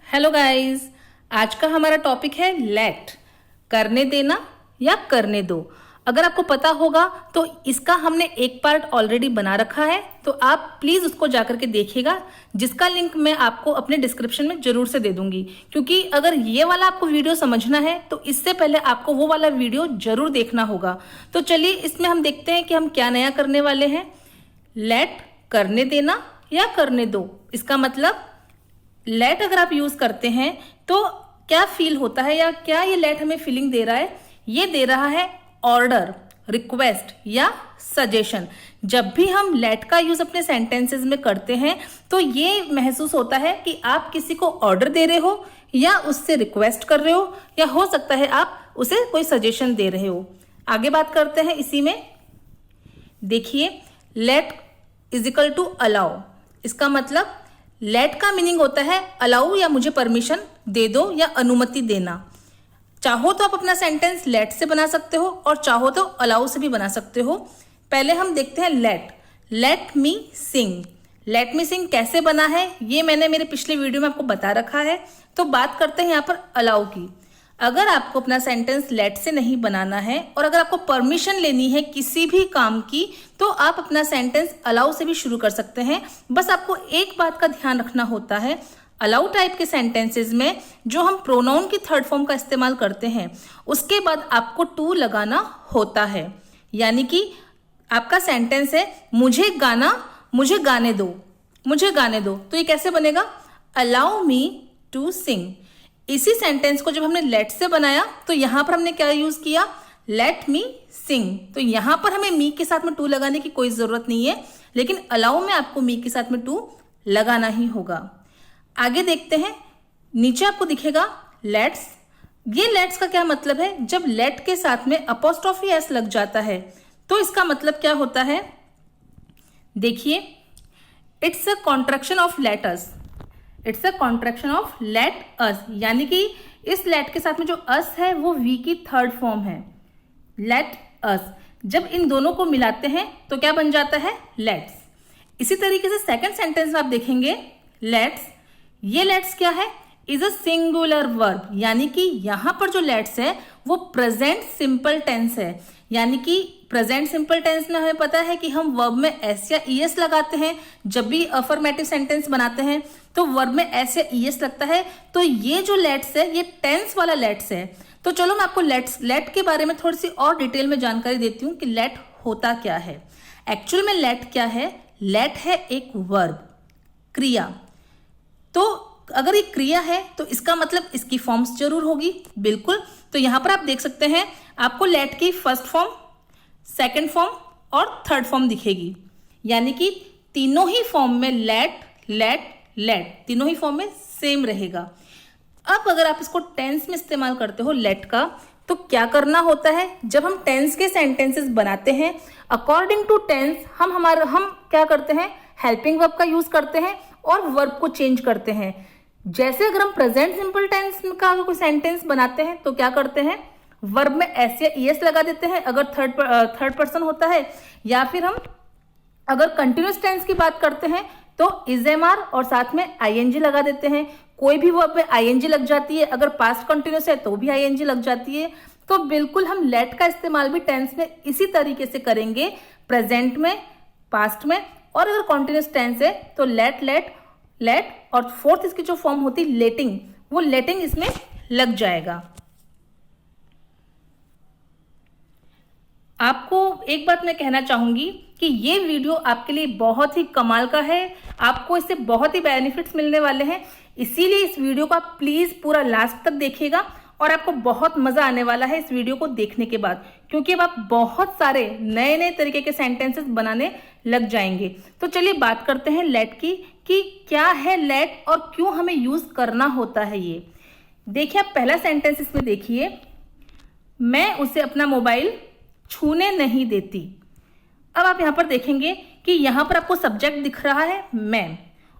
Hello guys, आज का हमारा टॉपिक है लेट, करने देना या करने दो। अगर आपको पता होगा तो इसका हमने एक पार्ट ऑलरेडी बना रखा है, तो आप प्लीज उसको जाकर के देखिएगा, जिसका लिंक मैं आपको अपने डिस्क्रिप्शन में जरूर से दे दूंगी। क्योंकि अगर ये वाला आपको वीडियो समझना है तो इससे पहले आपको वो वाला वीडियो जरूर देखना होगा। तो चलिए इसमें हम देखते हैं कि हम क्या नया करने वाले हैं। लेट, करने देना या करने दो। इसका मतलब लेट अगर आप यूज करते हैं तो क्या फील होता है या क्या ये लेट हमें फीलिंग दे रहा है। ये दे रहा है ऑर्डर, रिक्वेस्ट या सजेशन। जब भी हम लेट का यूज अपने सेंटेंसेस में करते हैं तो ये महसूस होता है कि आप किसी को ऑर्डर दे रहे हो या उससे रिक्वेस्ट कर रहे हो, या हो सकता है आप उसे कोई सजेशन दे रहे हो। आगे बात करते हैं इसी में। देखिए, let is equal to allow. इसका मतलब लेट का मीनिंग होता है अलाउ या मुझे परमिशन दे दो या अनुमति देना। चाहो तो आप अपना सेंटेंस लेट से बना सकते हो और चाहो तो अलाउ से भी बना सकते हो। पहले हम देखते हैं लेट। लेट मी सिंग। लेट मी सिंग कैसे बना है ये मैंने मेरे पिछले वीडियो में आपको बता रखा है। तो बात करते हैं यहाँ पर अलाउ की। अगर आपको अपना सेंटेंस लेट से नहीं बनाना है और अगर आपको परमिशन लेनी है किसी भी काम की, तो आप अपना सेंटेंस अलाउ से भी शुरू कर सकते हैं। बस आपको एक बात का ध्यान रखना होता है, अलाउ टाइप के सेंटेंसेस में जो हम प्रोनाउन की थर्ड फॉर्म का इस्तेमाल करते हैं उसके बाद आपको टू लगाना होता है। यानी कि आपका सेंटेंस है मुझे गाने दो, मुझे गाने दो, तो ये कैसे बनेगा? Allow me to sing. इसी सेंटेंस को जब हमने लेट से बनाया तो यहां पर हमने क्या यूज किया? लेट मी सिंग। तो यहां पर हमें मी के साथ में टू लगाने की कोई जरूरत नहीं है, लेकिन अलाउ में आपको मी के साथ में टू लगाना ही होगा। आगे देखते हैं, नीचे आपको दिखेगा लेट्स। ये लेट्स का क्या मतलब है? जब लेट के साथ में अपॉस्ट्रोफी एस लग जाता है तो इसका मतलब क्या होता है? देखिए, it's a contraction of let us. It's a contraction of let us, यानी कि इस लेट के साथ में जो अस है वो वी की थर्ड फॉर्म है, लेट अस। जब इन दोनों को मिलाते हैं तो क्या बन जाता है? लेट्स। इसी तरीके से सेकंड सेंटेंस में आप देखेंगे लेट्स। ये लेट्स क्या है? इज अ सिंगुलर वर्ब, यानी कि यहां पर जो लेट्स है वो प्रेजेंट सिंपल टेंस है। यानी कि प्रेजेंट सिंपल टेंस में हमें पता है कि हम वर्ब में एस या ईएस लगाते हैं। जब भी अफर्मेटिव सेंटेंस बनाते हैं तो वर्ब में एस या ईएस लगता है। तो ये जो लेट्स है ये टेंस वाला लेट्स है। तो चलो मैं आपको लेट के बारे में थोड़ी सी और डिटेल में जानकारी देती हूँ कि लेट होता क्या है। एक्चुअल में लेट क्या है? लेट है एक वर्ब, क्रिया। तो अगर ये क्रिया है तो इसका मतलब इसकी फॉर्म्स जरूर होगी, बिल्कुल। तो यहां पर आप देख सकते हैं आपको लेट की फर्स्ट फॉर्म, सेकंड फॉर्म और थर्ड फॉर्म दिखेगी। यानी कि तीनों ही फॉर्म में लेट लेट लेट, तीनों ही फॉर्म में सेम रहेगा। अब अगर आप इसको टेंस में इस्तेमाल करते हो लेट का, तो क्या करना होता है? जब हम टेंस के सेंटेंसेस बनाते हैं अकॉर्डिंग टू टेंस हम क्या करते हैं? हेल्पिंग वर्ब का यूज करते हैं और वर्ब को चेंज करते हैं। जैसे अगर हम प्रेजेंट सिंपल टेंस का कोई सेंटेंस बनाते हैं तो क्या करते हैं? वर्ब में एस या ईएस लगा देते हैं अगर थर्ड पर्सन होता है, या फिर हम अगर कंटिन्यूस टेंस की बात करते हैं तो इज एम आर और साथ में आईएनजी लगा देते हैं। कोई भी वर्ब में आईएनजी लग जाती है, अगर पास्ट कंटिन्यूस है तो भी आईएनजी लग जाती है। तो बिल्कुल हम लेट का इस्तेमाल भी टेंस में इसी तरीके से करेंगे, प्रेजेंट में, पास्ट में, और अगर कॉन्टिन्यूस टेंस है तो लेट लेट लेट, और फोर्थ इसकी जो फॉर्म होती है लेटिंग, वो लेटिंग इसमें लग जाएगा। आपको एक बात मैं कहना चाहूंगी कि ये वीडियो आपके लिए बहुत ही कमाल का है, आपको इससे बहुत ही बेनिफिट्स मिलने वाले हैं। इसीलिए इस वीडियो को आप प्लीज पूरा लास्ट तक देखिएगा और आपको बहुत मजा आने वाला है इस वीडियो को देखने के बाद, क्योंकि अब आप बहुत सारे नए नए तरीके के सेंटेंसेस बनाने लग जाएंगे। तो चलिए बात करते हैं लेट की, कि क्या है लेट और क्यों हमें यूज करना होता है ये। देखिए, आप पहला सेंटेंस इसमें देखिए, मैं उसे अपना मोबाइल छूने नहीं देती। अब आप यहां पर देखेंगे कि यहां पर आपको सब्जेक्ट दिख रहा है मैं,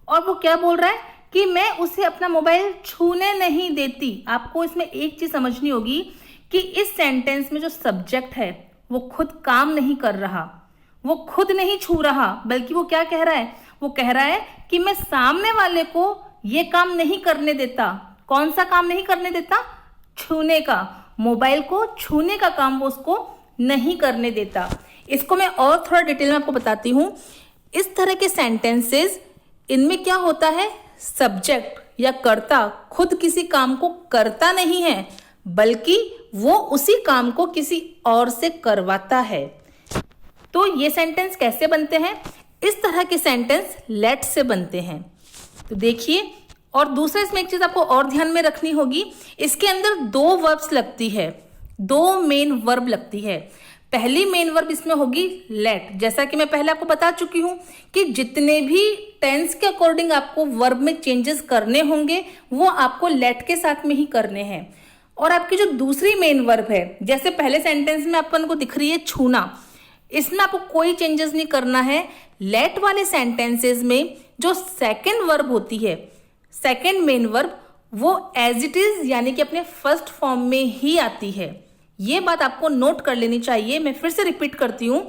और वो क्या बोल रहा है कि मैं उसे अपना मोबाइल छूने नहीं देती। आपको इसमें एक चीज समझनी होगी कि इस सेंटेंस में जो सब्जेक्ट है वो खुद काम नहीं कर रहा, वो खुद नहीं छू रहा, बल्कि वो क्या कह रहा है? वो कह रहा है कि मैं सामने वाले को ये काम नहीं करने देता। कौन सा काम नहीं करने देता? छूने का। मोबाइल को छूने का काम वो उसको नहीं करने देता। इसको मैं और थोड़ा डिटेल में आपको बताती हूँ। इस तरह के सेंटेंसेस, इनमें क्या होता है, सब्जेक्ट या कर्ता खुद किसी काम को करता नहीं है, बल्कि वो उसी काम को किसी और से करवाता है। तो ये सेंटेंस कैसे बनते हैं? इस तरह के सेंटेंस लेट से बनते हैं। तो देखिए, और दूसरा इसमें एक चीज आपको और ध्यान में रखनी होगी, इसके अंदर दो वर्ब्स लगती है, दो मेन वर्ब लगती है। पहली मेन वर्ब इसमें होगी लेट। जैसा कि मैं पहले आपको बता चुकी हूं कि जितने भी टेंस के अकॉर्डिंग आपको वर्ब में चेंजेस करने होंगे वो आपको लेट के साथ में ही करने हैं। और आपकी जो दूसरी मेन वर्ब है, जैसे पहले सेंटेंस में अपन को दिख रही है छूना, इसमें आपको कोई चेंजेस नहीं करना है। लेट वाले सेंटेंसेस में जो सेकंड वर्ब होती है, सेकंड मेन वर्ब, वो एज इट इज यानी कि अपने फर्स्ट फॉर्म में ही आती है। ये बात आपको नोट कर लेनी चाहिए। मैं फिर से रिपीट करती हूं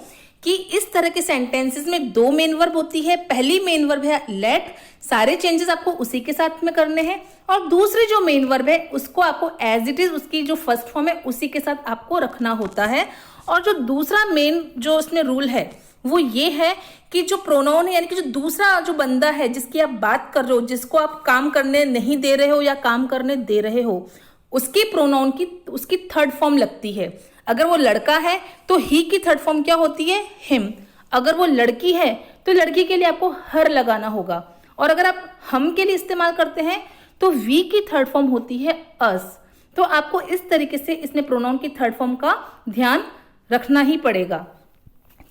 कि इस तरह के सेंटेंसेस में दो मेन वर्ब होती है। पहली मेन वर्ब है लेट, सारे चेंजेस आपको उसी के साथ में करने हैं। और दूसरी जो मेन वर्ब है उसको आपको एज इट इज, उसकी जो फर्स्ट फॉर्म है उसी के साथ आपको रखना होता है। और जो दूसरा मेन जो इसमें रूल है वो ये है कि जो प्रोनाउन है, यानी कि जो दूसरा जो बंदा है जिसकी आप बात कर रहे हो, जिसको आप काम करने नहीं दे रहे हो या काम करने दे रहे हो, उसकी प्रोनाउन की उसकी थर्ड फॉर्म लगती है। अगर वो लड़का है तो ही की थर्ड फॉर्म क्या होती है? हिम। अगर वो लड़की है तो लड़की के लिए आपको हर लगाना होगा। और अगर आप हम के लिए इस्तेमाल करते हैं तो वी की थर्ड फॉर्म होती है अस। तो आपको इस तरीके से इसमें प्रोनाउन की थर्ड फॉर्म का ध्यान रखना ही पड़ेगा।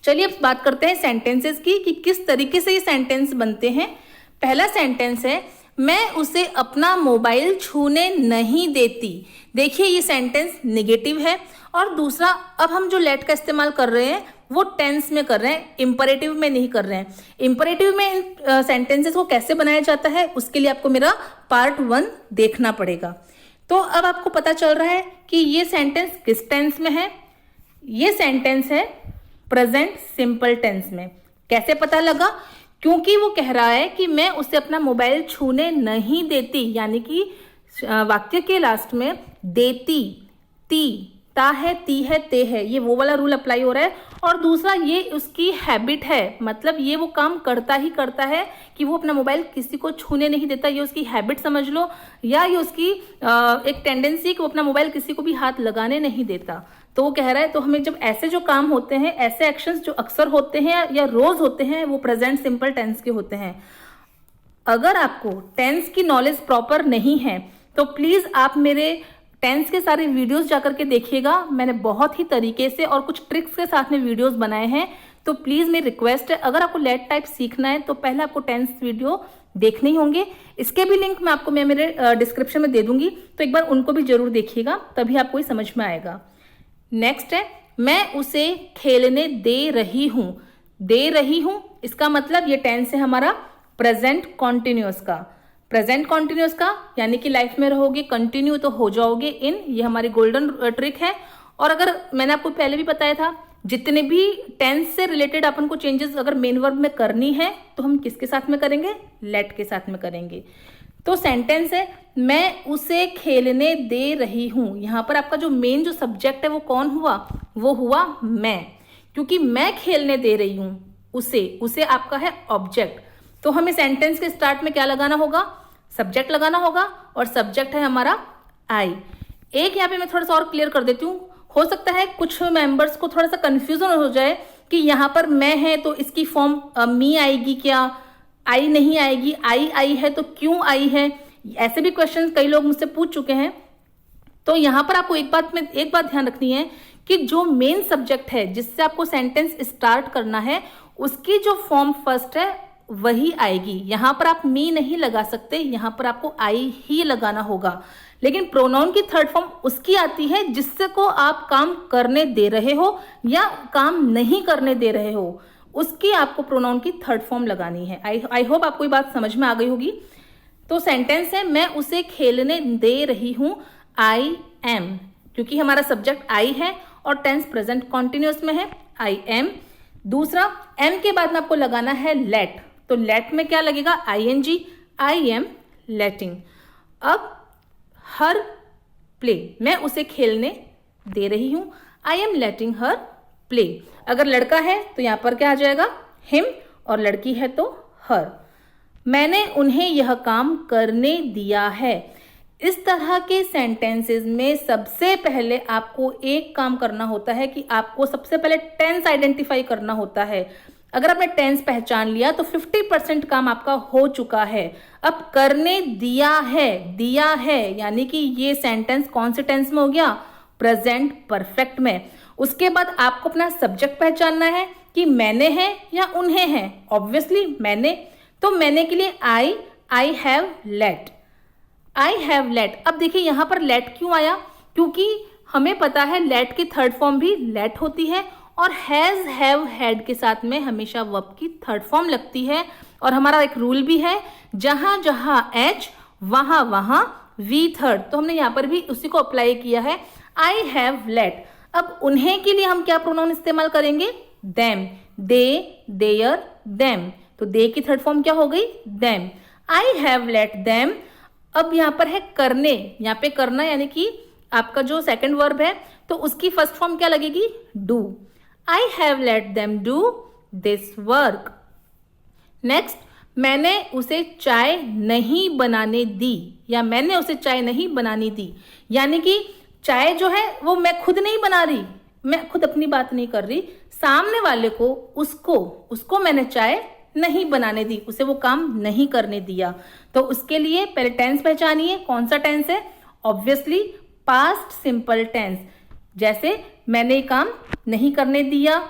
चलिए अब बात करते हैं सेंटेंसेस की कि किस तरीके से ये सेंटेंस बनते हैं। पहला सेंटेंस है, मैं उसे अपना मोबाइल छूने नहीं देती। देखिए ये सेंटेंस नेगेटिव है। और दूसरा, अब हम जो लेट का इस्तेमाल कर रहे हैं वो टेंस में कर रहे हैं, इंपरेटिव में नहीं कर रहे हैं। इंपरेटिव में इन सेंटेंसेस को कैसे बनाया जाता है उसके लिए आपको मेरा पार्ट 1 देखना पड़ेगा। तो अब आपको पता चल रहा है कि ये सेंटेंस किस टेंस में है। ये सेंटेंस है प्रेजेंट सिंपल टेंस में। कैसे पता लगा? क्योंकि वो कह रहा है कि मैं उसे अपना मोबाइल छूने नहीं देती, यानी कि वाक्य के लास्ट में देती, ती, ता है, ती है, ते है, ये वो वाला रूल अप्लाई हो रहा है। और दूसरा, ये उसकी हैबिट है, मतलब ये वो काम करता ही करता है कि वो अपना मोबाइल किसी को छूने नहीं देता। ये उसकी हैबिट समझ लो, या ये उसकी एक टेंडेंसी कि वो अपना मोबाइल किसी को भी हाथ लगाने नहीं देता। तो वो कह रहा है, तो हमें जब ऐसे जो काम होते हैं, ऐसे एक्शंस जो अक्सर होते हैं या रोज होते हैं, वो प्रेजेंट सिंपल टेंस के होते हैं। अगर आपको टेंस की नॉलेज प्रॉपर नहीं है तो प्लीज आप मेरे टेंस के सारे वीडियोस जाकर के देखिएगा। मैंने बहुत ही तरीके से और कुछ ट्रिक्स के साथ में वीडियोस बनाए हैं। तो प्लीज मेरी रिक्वेस्ट है, अगर आपको लेट टाइप सीखना है तो पहले आपको टेंस वीडियो देखने ही होंगे। इसके भी लिंक मैं आपको मेरे डिस्क्रिप्शन में दे दूंगी, तो एक बार उनको भी जरूर देखिएगा, तभी आपको ये समझ में आएगा। नेक्स्ट है, मैं उसे खेलने दे रही हूं। दे रही हूं, इसका मतलब ये टेंस है हमारा प्रेजेंट कॉन्टिन्यूअस का। प्रेजेंट कॉन्टिन्यूअस का यानी कि लाइफ में रहोगे, कंटिन्यू तो हो जाओगे इन, ये हमारी गोल्डन ट्रिक है। और अगर मैंने आपको पहले भी बताया था, जितने भी टेंस से रिलेटेड अपन को चेंजेस अगर मेन वर्ब में करनी है तो हम किसके साथ में करेंगे? लेट के साथ में करेंगे। तो सेंटेंस है, मैं उसे खेलने दे रही हूं। यहां पर आपका जो मेन जो सब्जेक्ट है वो कौन हुआ? वो हुआ मैं, क्योंकि मैं खेलने दे रही हूं उसे। उसे आपका है ऑब्जेक्ट। तो हमें सेंटेंस के स्टार्ट में क्या लगाना होगा? सब्जेक्ट लगाना होगा, और सब्जेक्ट है हमारा आई। एक यहाँ पे मैं थोड़ा सा और क्लियर कर देती हूँ। हो सकता है कुछ मेंबर्स को थोड़ा सा कंफ्यूजन हो जाए कि यहाँ पर मैं है तो इसकी फॉर्म मी आएगी क्या, आई नहीं आएगी, आई है तो क्यों आई है। ऐसे भी क्वेश्चन कई लोग मुझसे पूछ चुके हैं। तो यहाँ पर आपको एक बात ध्यान रखनी है कि जो मेन सब्जेक्ट है जिससे आपको सेंटेंस स्टार्ट करना है, उसकी जो फॉर्म फर्स्ट है वही आएगी। यहां पर आप मी नहीं लगा सकते, यहां पर आपको आई ही लगाना होगा। लेकिन प्रोनाउन की थर्ड फॉर्म उसकी आती है जिससे को आप काम करने दे रहे हो या काम नहीं करने दे रहे हो, उसकी आपको प्रोनाउन की थर्ड फॉर्म लगानी है। आई होप आपको ये बात समझ में आ गई होगी। तो सेंटेंस है, मैं उसे खेलने दे रही हूं, आई एम, क्योंकि हमारा सब्जेक्ट आई है और टेंस प्रेजेंट कॉन्टिन्यूअस में है, आई एम। दूसरा, एम के बाद में आपको लगाना है लेट। तो लेट में क्या लगेगा? ING, आई एम लेटिंग। अब हर प्ले, मैं उसे खेलने दे रही हूं। आई एम लेटिंग हर प्ले। अगर लड़का है तो यहां पर क्या आ जाएगा, हिम, और लड़की है तो हर। मैंने उन्हें यह काम करने दिया है। इस तरह के सेंटेंसेस में सबसे पहले आपको एक काम करना होता है कि आपको सबसे पहले टेंस आइडेंटिफाई करना होता है। अगर आपने टेंस पहचान लिया तो 50% काम आपका हो चुका है। अब करने दिया है यानी कि ये सेंटेंस कौन से टेंस में हो गया, प्रेजेंट परफेक्ट में। उसके बाद आपको अपना सब्जेक्ट पहचानना है कि मैंने है या उन्हें है। ऑब्वियसली मैंने, तो मैंने के लिए आई have let, I have late. अब देखिए यहां पर लेट क्यों आया, क्योंकि हमें पता है लेट की थर्ड फॉर्म भी लेट होती है और हैज, हैव, हैड के साथ में हमेशा वर्ब की थर्ड फॉर्म लगती है। और हमारा एक रूल भी है, जहां जहां एच वहां वहां वी थर्ड, तो हमने यहां पर भी उसी को अप्लाई किया है, आई हैव लेट। अब उन्हें के लिए हम क्या प्रोनाउन इस्तेमाल करेंगे, देम, दे, देयर, देम। तो दे की थर्ड फॉर्म क्या हो गई, them. I have let them. अब यहां पर है करने, यहां पे करना यानी कि आपका जो सेकंड वर्ब है तो उसकी फर्स्ट फॉर्म क्या लगेगी, do. I have let them do this work. Next, मैंने उसे चाय नहीं बनाने दी, या मैंने उसे चाय नहीं बनाने दी, यानी कि चाय जो है वो मैं खुद नहीं बना रही, मैं खुद अपनी बात नहीं कर रही, सामने वाले को, उसको मैंने चाय नहीं बनाने दी, उसे वो काम नहीं करने दिया। तो उसके लिए पहले टेंस पहचानिए, कौन सा टेंस है, ऑब्वियसली पास्ट सिंपल टेंस। जैसे मैंने ये काम नहीं करने दिया,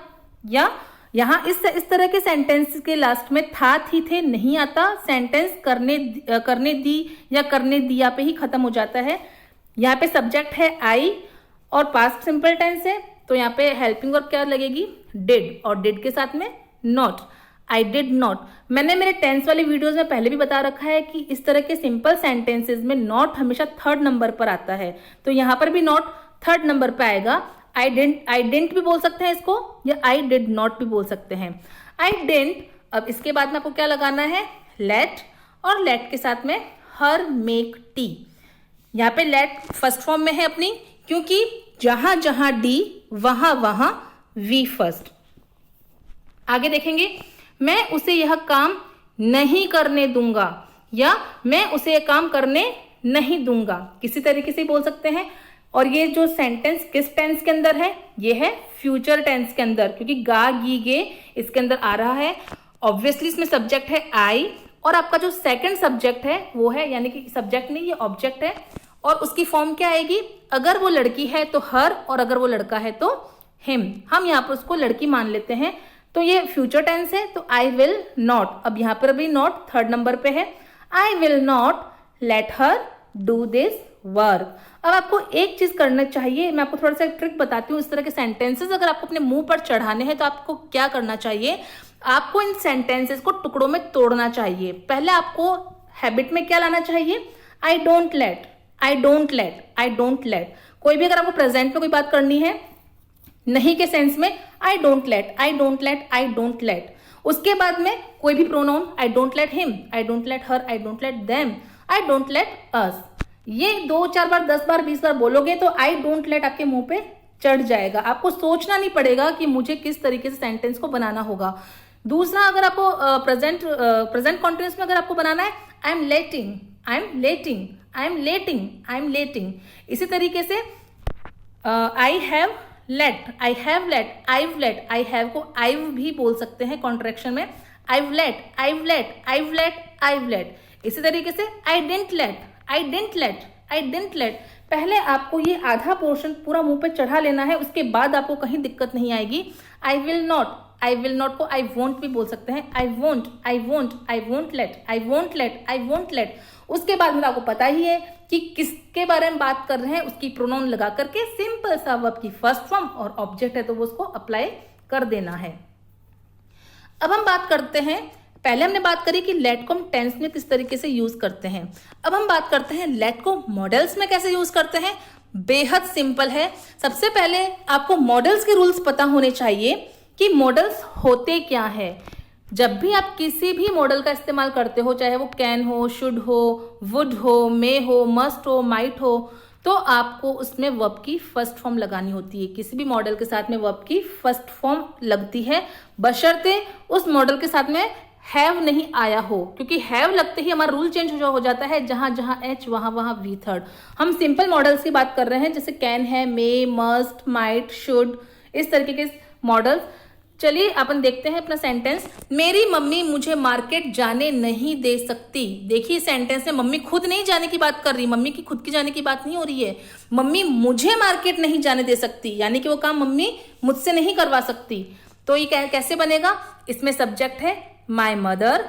या यहां इस तरह के सेंटेंस के लास्ट में था, थी, थे नहीं आता। सेंटेंस करने दी या करने दिया पे ही खत्म हो जाता है। यहाँ पे सब्जेक्ट है आई और पास्ट सिंपल टेंस है, तो यहाँ पे हेल्पिंग वर्ब क्या लगेगी, डिड, और डिड के साथ में नॉट, आई डिड नॉट। मैंने मेरे टेंस वाली वीडियोस में पहले भी बता रखा है कि इस तरह के सिंपल सेंटेंसेस में नॉट हमेशा थर्ड नंबर पर आता है, तो यहाँ पर भी नॉट थर्ड नंबर पर आएगा। आई डेंट भी बोल सकते हैं इसको, या आई डिड नॉट भी बोल सकते हैं, आई डेंट। अब इसके बाद में आपको क्या लगाना है, लेट, और लेट के साथ में हर मेक टी। यहाँ पे लेट फर्स्ट फॉर्म में है अपनी, क्योंकि जहां जहां डी वहां वहां वी फर्स्ट। आगे देखेंगे, मैं उसे यह काम नहीं करने दूंगा, या मैं उसे यह काम करने नहीं दूंगा, किसी तरीके से बोल सकते हैं। और ये जो सेंटेंस किस टेंस के अंदर है, ये है फ्यूचर टेंस के अंदर, क्योंकि गा, गी, गे इसके अंदर आ रहा है। ऑब्वियसली इसमें सब्जेक्ट है आई, और आपका जो सेकंड सब्जेक्ट है वो है, यानी कि सब्जेक्ट नहीं, ये ऑब्जेक्ट है, और उसकी फॉर्म क्या आएगी, अगर वो लड़की है तो हर, और अगर वो लड़का है तो हिम। हम यहाँ पर उसको लड़की मान लेते हैं, तो ये फ्यूचर टेंस है, तो आई विल नॉट। अब यहाँ पर भी नॉट थर्ड नंबर पे है, I will not let her do this work. अब आपको एक चीज करना चाहिए, मैं आपको थोड़ा सा ट्रिक बताती हूँ। इस तरह के सेंटेंसेस अगर आपको अपने मुंह पर चढ़ाने हैं तो आपको क्या करना चाहिए, आपको इन सेंटेंसेस को टुकड़ों में तोड़ना चाहिए। पहले आपको हैबिट में क्या लाना चाहिए, I don't let, I don't let, I don't let. कोई भी अगर आपको प्रेजेंट में कोई बात करनी है, नहीं के सेंस में I don't let, I don't let, I don't let. उसके बाद में कोई भी pronoun, I don't let him, I don't let her, I don't let them, I don't let us. ये 2, 4 बार, 10 बार, 20 बार बोलोगे तो आई डोंट लेट आपके मुंह पे चढ़ जाएगा। आपको सोचना नहीं पड़ेगा कि मुझे किस तरीके से सेंटेंस को बनाना होगा। दूसरा, अगर आपको प्रेजेंट कॉन्टिन्यूअस में अगर आपको बनाना है, I am letting, I am letting, I am letting, I am letting. इसी तरीके से I have let, I have let, I've let, I have को आईव भी बोल सकते हैं कॉन्ट्रैक्शन में, I've let, I've let, I've let, I've let. इसी तरीके से I didn't let, I didn't let, I didn't let. पहले आपको ये आधा पोर्शन पूरा मुंह पे चढ़ा लेना है, उसके बाद आपको कहीं दिक्कत नहीं आएगी। I will not, I will not को आई वोंट भी बोल सकते हैं, I won't, I won't, I won't let, I won't let, I won't let. उसके बाद में आपको पता ही है कि किसके बारे में बात कर रहे हैं, उसकी प्रोनाउन लगा करके सिंपल सा वर्ब की फर्स्ट फॉर्म और ऑब्जेक्ट है तो वो उसको अप्लाई कर देना है। अब हम बात करते हैं, पहले हमने बात करी कि लेट को हम टेंस में किस तरीके से यूज करते हैं। अब हम बात करते हैं लेट को मॉडल्स में कैसे यूज करते हैं। बेहद सिंपल है। सबसे पहले आपको मॉडल्स के रूल्स पता होने चाहिए कि मॉडल्स होते क्या है। जब भी आप किसी भी मॉडल का इस्तेमाल करते हो, चाहे वो कैन हो, शुड हो, वुड हो, मे हो, मस्ट हो, माइट हो, तो आपको उसमें वर्ब की फर्स्ट फॉर्म लगानी होती है। किसी भी मॉडल के साथ में वर्ब की फर्स्ट फॉर्म लगती है, बशर्ते उस मॉडल के साथ में हैव नहीं आया हो, क्योंकि हैव लगते ही हमारा रूल चेंज हो जाता है, जहां जहां एच वहां वहां वी थर्ड। हम सिंपल मॉडल्स की बात कर रहे हैं, जैसे कैन है, मे, मस्ट, माइट, शुड, इस तरीके के मॉडल्स। चलिए अपन देखते हैं अपना सेंटेंस। मेरी मम्मी मुझे मार्केट जाने नहीं दे सकती। देखिए सेंटेंस में मम्मी खुद नहीं जाने की बात कर रही, मम्मी की खुद की जाने की बात नहीं हो रही है। मम्मी मुझे मार्केट नहीं जाने दे सकती, यानी कि वो काम मम्मी मुझसे नहीं करवा सकती। तो ये कैसे बनेगा? इसमें सब्जेक्ट है माय मदर,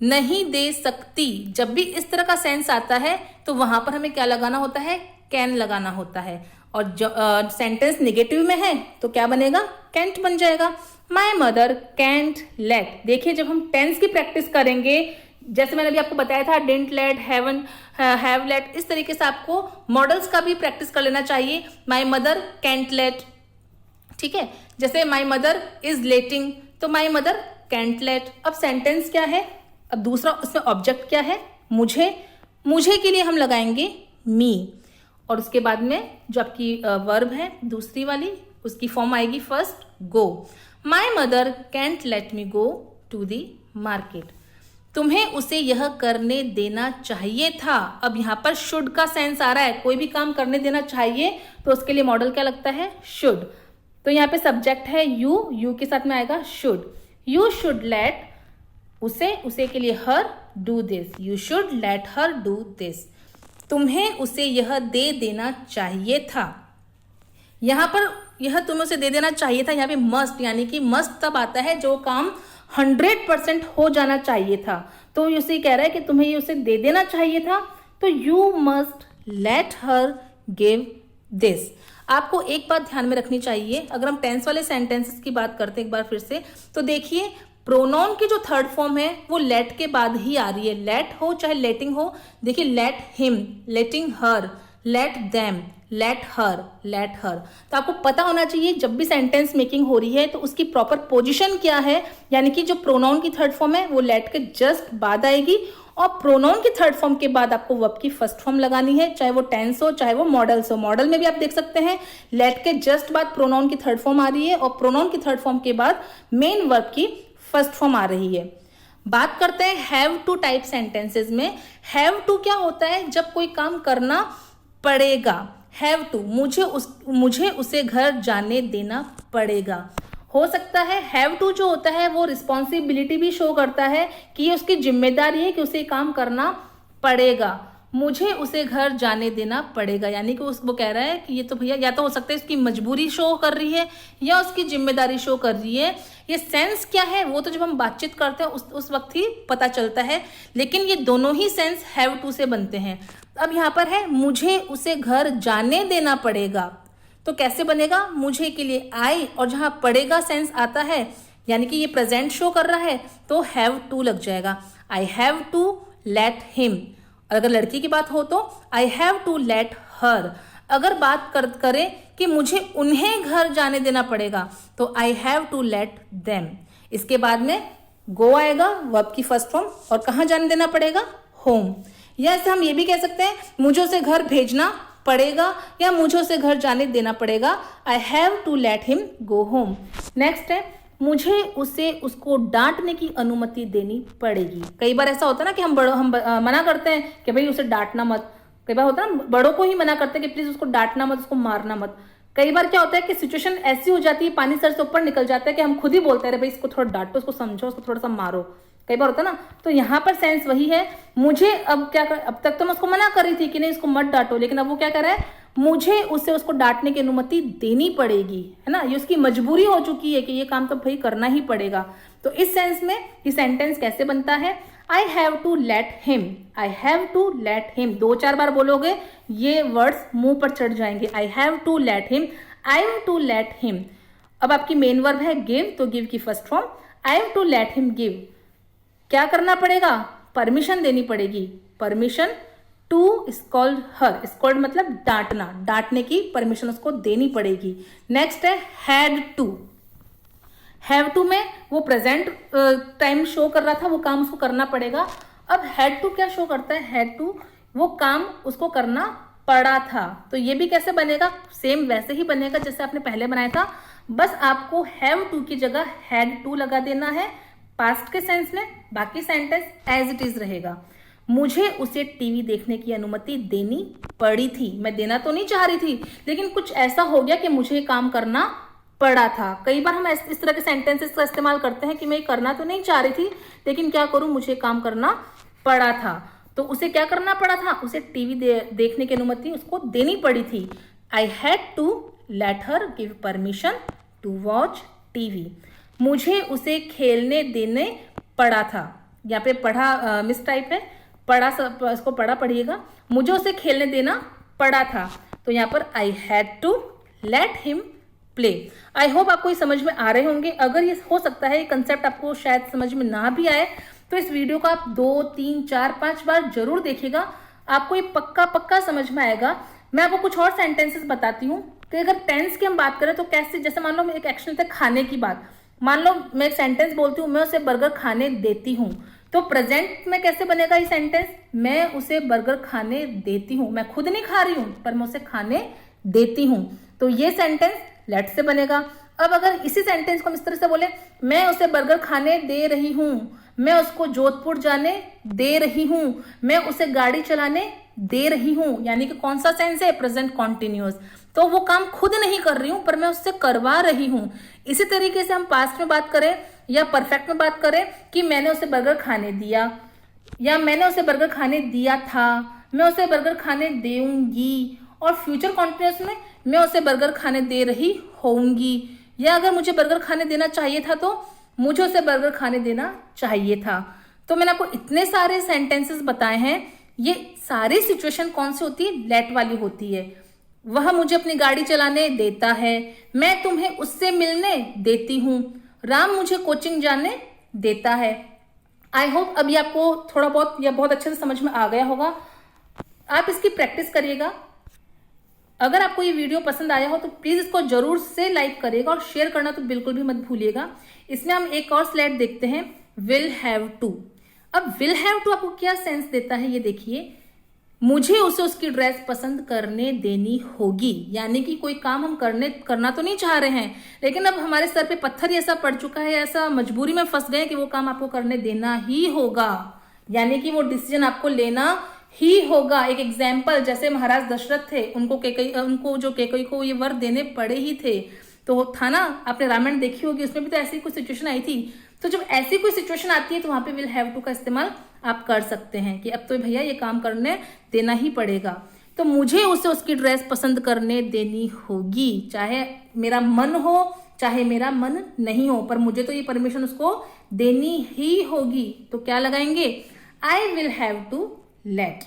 नहीं दे सकती। जब भी इस तरह का सेंस आता है तो वहां पर हमें क्या लगाना होता है? कैन लगाना होता है। और जो सेंटेंस निगेटिव में है तो क्या बनेगा? कैंट बन जाएगा। My mother can't let. देखिए जब हम टेंस की प्रैक्टिस करेंगे, जैसे मैंने अभी आपको बताया था, didn't let, haven't, have let, इस तरीके से आपको मॉडल्स का भी प्रैक्टिस कर लेना चाहिए। माय मदर कैंट लेट, ठीक है। जैसे माय मदर इज लेटिंग, तो माय मदर कैंट लेट। अब सेंटेंस क्या है? अब दूसरा उसमें ऑब्जेक्ट क्या है? मुझे। मुझे के लिए हम लगाएंगे मी, और उसके बाद में जो आपकी वर्ब है दूसरी वाली, उसकी फॉर्म आएगी first go. My mother can't let me go to the market. तुम्हें उसे यह करने देना चाहिए था। अब यहाँ पर शुड का सेंस आ रहा है, कोई भी काम करने देना चाहिए तो उसके लिए मॉडल क्या लगता है? शुड। तो यहाँ पे सब्जेक्ट है यू, यू के साथ में आएगा शुड। यू शुड लेट उसे, उसे के लिए her, do this. You should let her do this. तुम्हें उसे यह दे देना चाहिए था। यहां पर यह तुम्हें उसे दे देना चाहिए था, यहाँ पे मस्ट, यानी कि मस्ट तब आता है जो काम 100% हो जाना चाहिए था। तो उसे कह रहा है कि तुम्हें ये उसे दे देना चाहिए था, तो you must late her give this. आपको एक बात ध्यान में रखनी चाहिए, अगर हम टेंस वाले सेंटेंसेस की बात करते हैं एक बार फिर से, तो देखिए प्रोनाउन की जो थर्ड फॉर्म है वो लेट के बाद ही आ रही है। लेट हो चाहे लेटिंग हो, देखिए let him, letting her, let them, let her, let her. तो आपको पता होना चाहिए जब भी सेंटेंस मेकिंग हो रही है तो उसकी प्रॉपर पोजीशन क्या है, यानी कि जो प्रोनाउन की थर्ड फॉर्म है वो लेट के जस्ट बाद आएगी, और प्रोनाउन की थर्ड फॉर्म के बाद आपको वर्ब की फर्स्ट फॉर्म लगानी है, चाहे वो टेंस हो चाहे वो मॉडल्स हो। मॉडल में भी आप देख सकते हैं लेट के जस्ट बाद प्रोनाउन की थर्ड फॉर्म आ रही है, और प्रोनाउन की थर्ड फॉर्म के बाद मेन वर्ब की फर्स्ट फॉर्म आ रही है। बात करते हैं हैव टू टाइप सेंटेंसेस में। हैव टू क्या होता है? जब कोई काम करना पड़ेगा। हैव टू, मुझे उसे घर जाने देना पड़ेगा। हो सकता है हैव टू जो होता है वो रिस्पॉन्सिबिलिटी भी शो करता है कि ये उसकी जिम्मेदारी है कि उसे काम करना पड़ेगा। मुझे उसे घर जाने देना पड़ेगा, यानी कि वो कह रहा है कि ये तो भैया या तो हो सकता है उसकी मजबूरी शो कर रही है या उसकी जिम्मेदारी शो कर रही है। ये सेंस क्या है वो तो जब हम बातचीत करते हैं उस वक्त ही पता चलता है, लेकिन ये दोनों ही सेंस हैव टू से बनते हैं। अब यहाँ पर है मुझे उसे घर जाने देना पड़ेगा, तो कैसे बनेगा? मुझे के लिए आई, और जहां पड़ेगा सेंस आता है यानी कि ये प्रेजेंट शो कर रहा है तो हैव टू लग जाएगा। I have to let him. और अगर लड़की की बात हो तो I have to let her. अगर बात करें कि मुझे उन्हें घर जाने देना पड़ेगा तो I have to let them. इसके बाद में गो आएगा, वर्ब की फर्स्ट फॉर्म, और कहाँ जाने देना पड़ेगा? होम। या ऐसे हम ये भी कह सकते हैं मुझे उसे घर भेजना पड़ेगा या मुझे उसे घर जाने देना पड़ेगा। I have to let him go home. Next है मुझे उसे उसको डांटने की अनुमति देनी पड़ेगी। कई बार ऐसा होता है ना कि हम मना करते हैं कि भाई उसे डांटना मत। कई बार होता है ना बड़ों को ही मना करते हैं कि प्लीज उसको डांटना मत, उसको मारना मत। कई बार क्या होता है कि सिचुएशन ऐसी हो जाती है, पानी सर से ऊपर निकल जाता है कि हम खुद ही बोलते हैं भाई इसको थोड़ा डांटो, उसको समझो, उसको थोड़ा सा मारो। कई बार होता है ना, तो यहाँ पर सेंस वही है। मुझे अब क्या कर, अब तक तो मैं उसको मना कर रही थी कि नहीं इसको मत डांटो, लेकिन अब वो क्या कर रहा है, मुझे उसको डांटने की अनुमति देनी पड़ेगी, है ना। ये उसकी मजबूरी हो चुकी है कि ये काम तो भाई करना ही पड़ेगा। तो इस सेंस में ये सेंटेंस कैसे बनता है? I have to let him, I have to let him. 2-4 बार बोलोगे ये वर्ड्स मुंह पर चढ़ जाएंगे। I have to let him, I have to let him. अब आपकी मेन वर्ब है गिव, तो गिव की first form I have to let him give. क्या करना पड़ेगा? परमिशन देनी पड़ेगी। Permission to scold her. Scold मतलब डांटना, डांटने की परमिशन उसको देनी पड़ेगी। नेक्स्ट है हैड टू। हैव टू में वो प्रेजेंट टाइम शो कर रहा था, वो काम उसको करना पड़ेगा। अब हैड टू क्या शो करता है, हैड टू वो काम उसको करना पड़ा था। तो ये भी कैसे बनेगा, सेम वैसे ही बनेगा जैसे आपने पहले बनाया था, बस आपको हैव टू की जगह हैड टू लगा देना है पास्ट के सेंस में, बाकी सेंटेंस एज इट इज रहेगा। मुझे उसे टीवी देखने की अनुमति देनी पड़ी थी, मैं देना तो नहीं चाह रही थी, लेकिन कुछ ऐसा हो गया कि मुझे काम करना पड़ा था। कई बार हम इस तरह के सेंटेंसेस का इस्तेमाल करते हैं कि मैं करना तो नहीं चाह रही थी, लेकिन क्या करूं, मुझे काम करना पड़ा था। तो उसे क्या करना पड़ा था, उसे टीवी देखने की अनुमति उसको देनी पड़ी थी। I had to let her give permission to watch TV. मुझे उसे खेलने देने पड़ा था, यहाँ पे पढ़ा मिस टाइप है, पढ़ा इसको पढ़ा पढ़िएगा, मुझे उसे खेलने देना पड़ा था। तो यहाँ पर I had to let him play. I hope आपको ये समझ में आ रहे होंगे। अगर ये हो सकता है ये कंसेप्ट आपको शायद समझ में ना भी आए, तो इस वीडियो को आप 2, 3, 4, 5 बार जरूर देखिएगा, आपको ये पक्का समझ में आएगा। मैं आपको कुछ और सेंटेंसेस बताती हूँ कि अगर टेंस की हम बात करें तो कैसे, जैसे मान लो एक एक्शन है खाने की बात, मान लो मैं एक सेंटेंस बोलती हूँ, मैं उसे बर्गर खाने देती हूँ, तो प्रेजेंट में कैसे बनेगा ये सेंटेंस, मैं उसे बर्गर खाने देती हूँ, मैं खुद नहीं खा रही हूँ पर मैं उसे खाने देती हूँ, तो ये सेंटेंस लेट से बनेगा। अब अगर इसी सेंटेंस को हम इस तरह से बोले, मैं उसे बर्गर खाने दे रही हूँ, मैं उसको जोधपुर जाने दे रही हूँ, मैं उसे गाड़ी चलाने दे रही हूँ, यानी कि कौन सा सेंस है, प्रेजेंट कॉन्टिन्यूअस, तो वो काम खुद नहीं कर रही हूँ पर मैं उससे करवा रही हूँ। इसी तरीके से हम पास्ट में बात करें या परफेक्ट में बात करें कि मैंने उसे बर्गर खाने दिया, या मैंने उसे बर्गर खाने दिया था, मैं उसे बर्गर खाने देऊंगी, और फ्यूचर कॉन्टिन्यूअस में मैं उसे बर्गर खाने दे रही होंगी, या अगर मुझे बर्गर खाने देना चाहिए था तो मुझे उसे बर्गर खाने देना चाहिए था। तो मैंने आपको इतने सारे सेंटेंसेस बताए हैं, ये सारी सिचुएशन कौन सी होती है, लेट वाली होती है। वह मुझे अपनी गाड़ी चलाने देता है, मैं तुम्हें उससे मिलने देती हूँ, राम मुझे कोचिंग जाने देता है। आई होप अभी आपको थोड़ा बहुत या बहुत अच्छे से समझ में आ गया होगा। आप इसकी प्रैक्टिस करिएगा। अगर आपको ये वीडियो पसंद आया हो तो प्लीज इसको जरूर से लाइक करिएगा, और शेयर करना तो बिल्कुल भी मत भूलिएगा। इसमें हम एक और स्लाइड देखते हैं, विल हैव टू। अब विल हैव टू आपको क्या सेंस देता है, ये देखिए, मुझे उसे उसकी ड्रेस पसंद करने देनी होगी, यानी कि कोई काम हम करना तो नहीं चाह रहे हैं, लेकिन अब हमारे सर पे पत्थर ऐसा पड़ चुका है, ऐसा मजबूरी में फंस गए कि वो काम आपको करने देना ही होगा, यानी कि वो डिसीजन आपको लेना ही होगा। एक एग्जाम्पल, जैसे महाराज दशरथ थे, उनको केकई को ये वर देने पड़े ही थे, तो था ना, आपने रामायण देखी होगी, उसमें भी तो ऐसी कोई सिचुएशन आई थी। तो जब ऐसी कोई सिचुएशन आती है तो वहां पे विल हैव टू का इस्तेमाल आप कर सकते हैं कि अब तो भैया ये काम करने देना ही पड़ेगा, तो मुझे उसे उसकी ड्रेस पसंद करने देनी होगी, चाहे मेरा मन हो चाहे मेरा मन नहीं हो, पर मुझे तो ये परमिशन उसको देनी ही होगी। तो क्या लगाएंगे, I will have to let.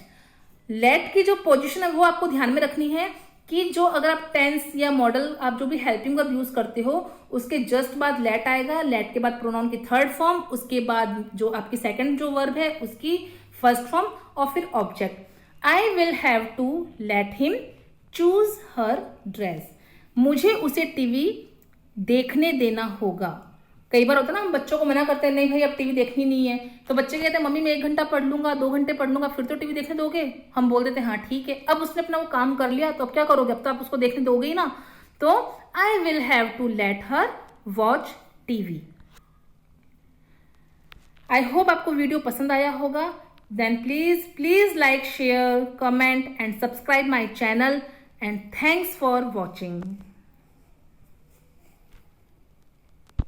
Let की जो पोजीशन है वो आपको ध्यान में रखनी है कि जो अगर आप टेंस या मॉडल आप जो भी हेल्पिंग वर्ब यूज करते हो उसके जस्ट बाद लेट आएगा, लेट के बाद प्रोनाउन की थर्ड फॉर्म, उसके बाद जो आपकी सेकंड जो वर्ब है उसकी फर्स्ट फॉर्म, और फिर object. I will have to let him choose her dress. मुझे उसे टीवी देखने देना होगा। कई बार होता है ना, हम बच्चों को मना करते हैं, नहीं भाई अब टीवी देखनी नहीं है, तो बच्चे कहते हैं मम्मी मैं 1 घंटा पढ़ लूंगा, 2 घंटे पढ़ लूंगा, फिर तो टीवी देखने दोगे। हम बोल देते हैं हाँ ठीक है। अब उसने अपना वो काम कर लिया तो अब क्या करोगे, अब तो आप उसको देखने दोगे ही ना। तो I will have to let her watch TV. I hope आपको वीडियो पसंद आया होगा। Then please like, share, comment and subscribe my channel, and thanks for watching.